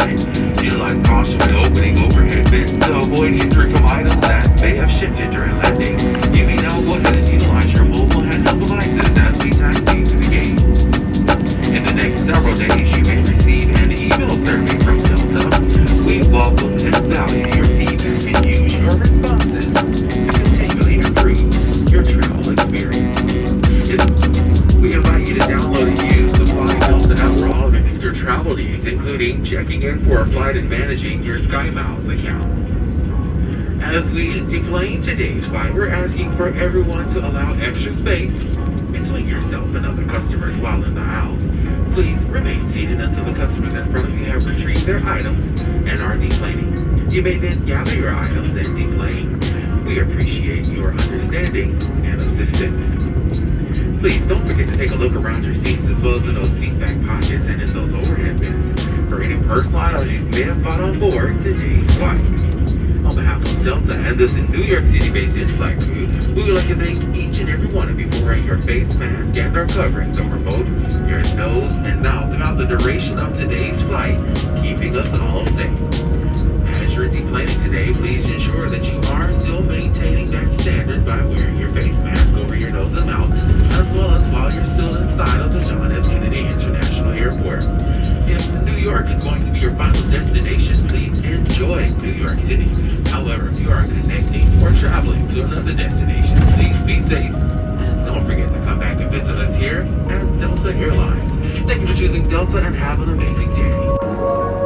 Airlines. Utilize caution when opening overhead bins to avoid injury from items that may have shifted during landing. You may now go ahead and utilize your mobile handheld devices as we taxi to the gate. In the next several days, you may receive an email survey from Delta. We welcome and value your feedback and use your responses to continually improve your travel experience. We invite you to download and use the Fly Delta app for all of your future travel needs, including checking in for a flight and managing your SkyMiles account. As we deplane today's flight, we're asking for everyone to allow extra space between yourself and other customers while in the aisles. Please remain seated until the customers in front of you have retrieved their items and are deplaning. You may then gather your items and deplane. We appreciate your understanding and assistance. Please don't forget to take a look around your seats as well as in those seat back pockets and in those overhead bins for any personal items you may have brought on board today's flight. On behalf of Delta and this New York City-based in-flight crew, we would like to thank each and every one of you for wearing your face mask and our coverings over both your nose and mouth throughout the duration of today's flight, keeping us all safe. As you're deplaning today, please ensure that you are still maintaining that standard by wearing your face mask over your nose and mouth, as well as while you're still inside of the John F. Kennedy International Airport. If New York is going to be your final destination, please enjoy New York City. However, if you are connecting or traveling to another destination, please be safe. And don't forget to come back and visit us here at Delta Airlines. Thank you for choosing Delta and have an amazing day.